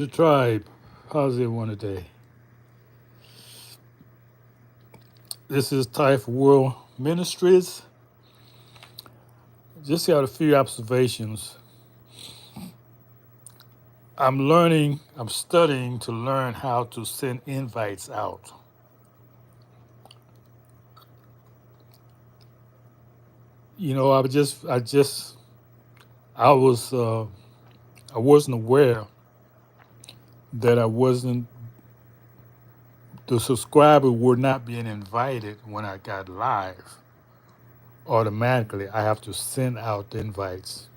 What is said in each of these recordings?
The tribe, how's everyone today? This is TAIFA World Ministries. Just got a few observations. I'm studying to learn how to send invites out. You know, I was, I wasn't aware that the subscriber were not being invited when I got live. Automatically, I have to send out the invites.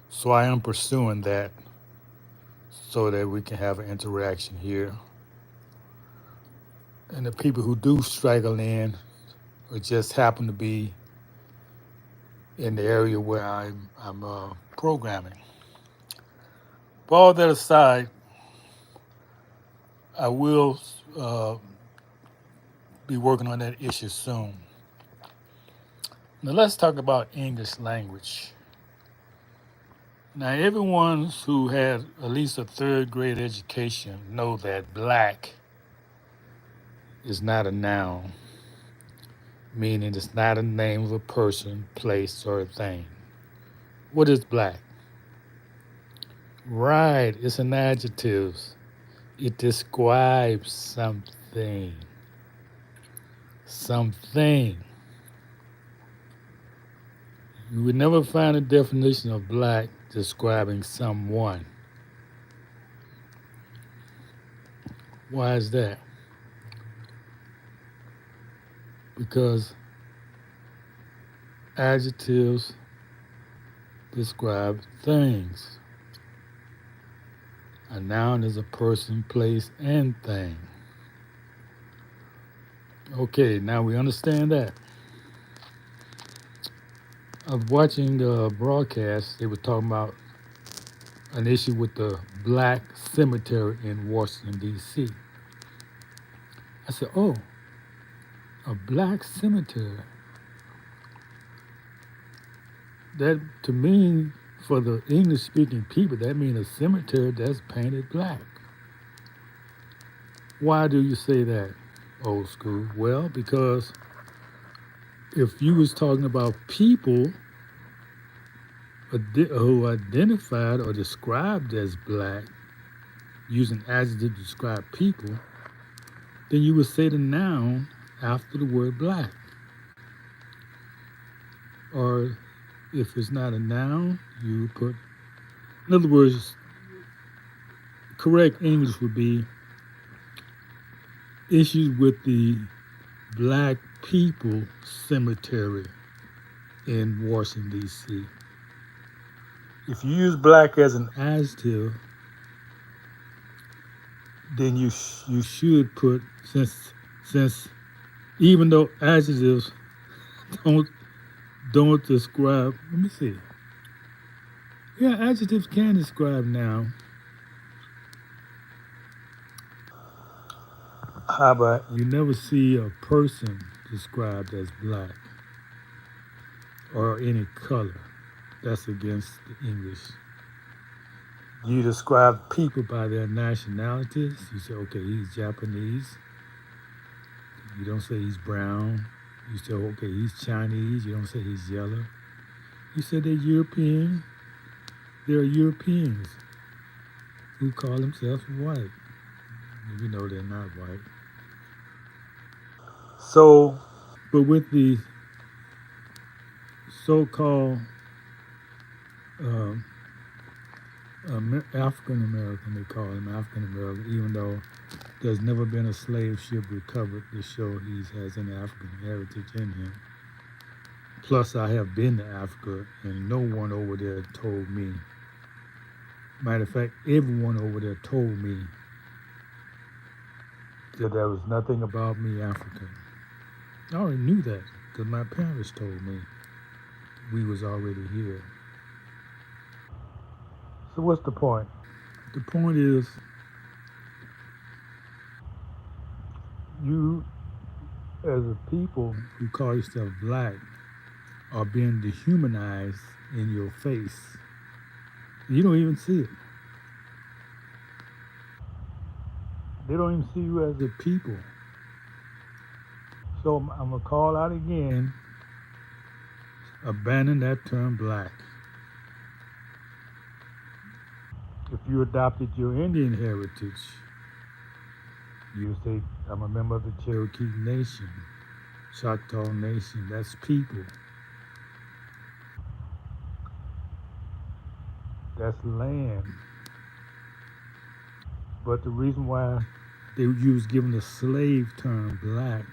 So I am pursuing that so that we can have an interaction here. And the people who do straggle in or just happen to be in the area where I'm programming. But all that aside, I will uh, be working on that issue soon. Now let's talk about English language. Now everyone who had at least a third grade education know that black is not a noun, meaning it's not a name of a person, place, or a thing. What is black? Right, it's an adjective. It describes something. Something. You would never find a definition of black describing someone. Why is that? Because adjectives describe things. A noun is a person, place, and thing. Okay, now we understand that. I was watching the broadcast. They were talking about an issue with the black cemetery in Washington, D.C. I said, oh, a black cemetery. That, to me, for the English speaking people, that means a cemetery that's painted black. Why do you say that, old school? Well, because if you was talking about people who identified or described as black, using adjective to describe people, then you would say the noun after the word black. Or if it's not a noun, you put, in other words, correct English would be issues with the black people cemetery in Washington, D.C. If you use black as an adjective, then you should put, since even though adjectives don't don't describe, let me see. Yeah, adjectives can describe noun. How about you never see a person described as black or any color? That's against the English. You describe people by their nationalities. You say, okay, he's Japanese. You don't say he's brown. You say, okay, he's Chinese. You don't say he's yellow. You say they're European. They're Europeans who call themselves white. You know they're not white. So, but with the so-called um, African American, they call him African American, even though there's never been a slave ship recovered to show he has any African heritage in him. Plus, I have been to Africa, and no one over there told me. Matter of fact, everyone over there told me that there was nothing about me African. I already knew that because my parents told me we was already here. So what's the point? The point is you, as a people who call yourself black, are being dehumanized in your face. You don't even see it. They don't even see you as a people. So I'm gonna call out again. Abandon that term black. If you adopted your Indian heritage, you say, I'm a member of the Cherokee Nation, Choctaw Nation. That's people. That's land. But the reason why you was given the slave term black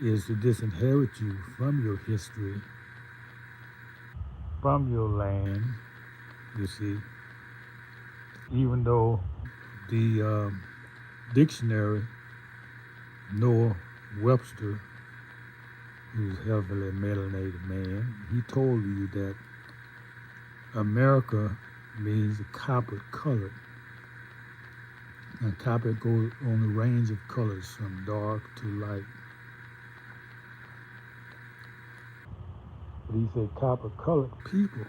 is to disinherit you from your history, from your land, you see. Even though the dictionary, Noah Webster, who's heavily melanated man, he told you that America means copper colored. And copper goes on a range of colors from dark to light. But he said copper colored people.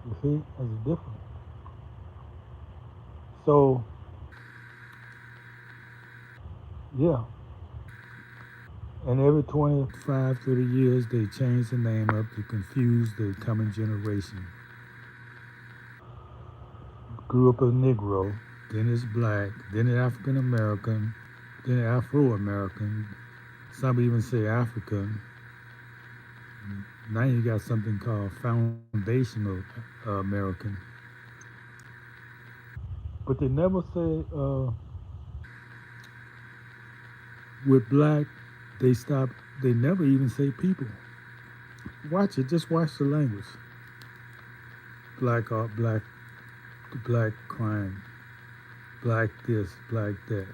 You see, there's a difference. So, yeah. And every 25, 30 years, they change the name up to confuse the coming generation. Grew up a Negro, then it's black, then it's African American, then Afro American. Some even say African. Now you got something called foundational American. But they never say with black, they stop. They never even say people. Watch it. Just watch the language. Black art, black crime, black this, black that.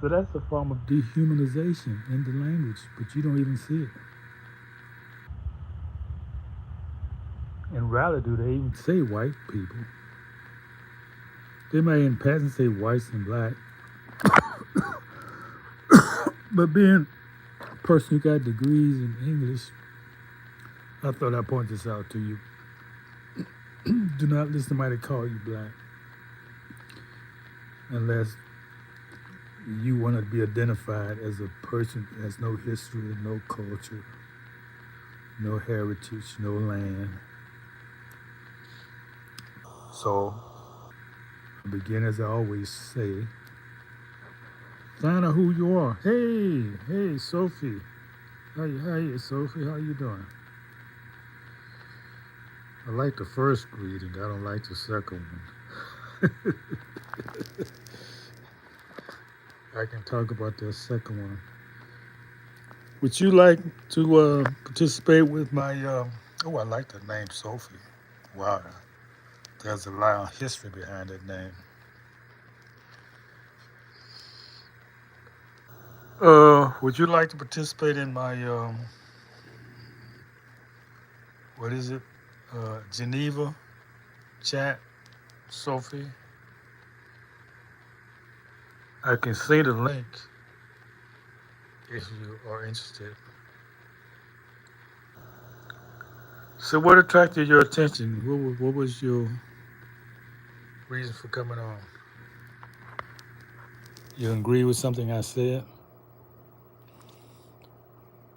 So that's a form of dehumanization in the language, but you don't even see it. And rarely do they even say white people. They may in passing say whites and black, but being a person who got degrees in English, I thought I'd point this out to you. Do not let somebody call you black unless you want to be identified as a person that has no history, no culture, no heritage, no land. So I begin as I always say, find out who you are. Hey, Sophie. How you, Sophie? How you doing? I like the first greeting. I don't like the second one. I can talk about that second one. Would you like to participate with my? Oh, I like the name Sophie. Wow, there's a lot of history behind that name. Would you like to participate in my what is it? Geneva chat, Sophie. I can see the link if you are interested. So, what attracted your attention? What was your reason for coming on? You agree with something I said?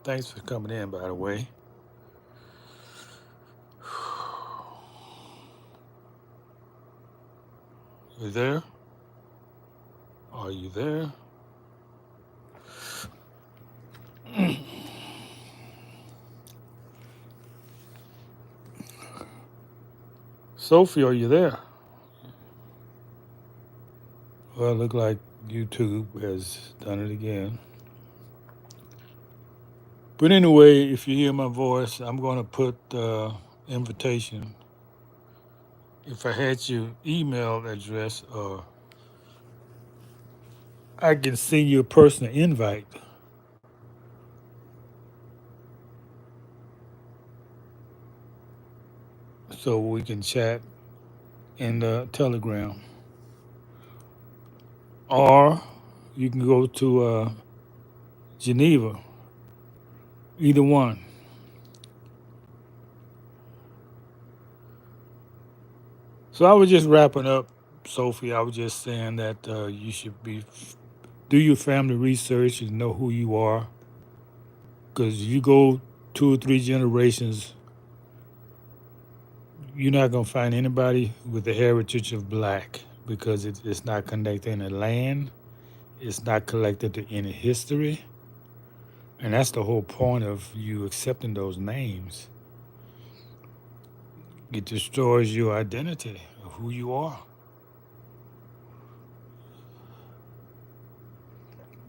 Thanks for coming in, by the way. You there? Are you there? Sophie, are you there? Well, it look like YouTube has done it again. But anyway, if you hear my voice, I'm going to put invitation. If I had your email address, I can send you a personal invite so we can chat in the Telegram. Or you can go to Geneva, either one. So I was just wrapping up Sophie, I was just saying that you should do your family research and know who you are, because you go 2 or 3 generations, you're not gonna find anybody with the heritage of black because it's not connected in the land, it's not connected to any history, and that's the whole point of you accepting those names. It destroys your identity of who you are.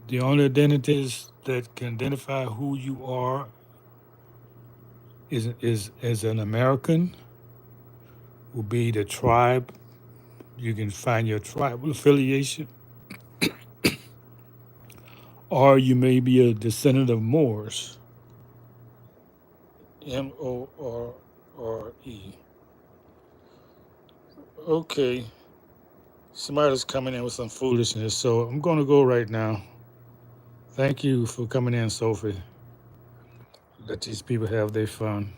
The only identities that can identify who you are is as an American will be the tribe. You can find your tribal affiliation, or you may be a descendant of Moors. Moore. Okay, somebody's coming in with some foolishness, so I'm going to go right now. Thank you for coming in, Sophie. Let these people have their fun.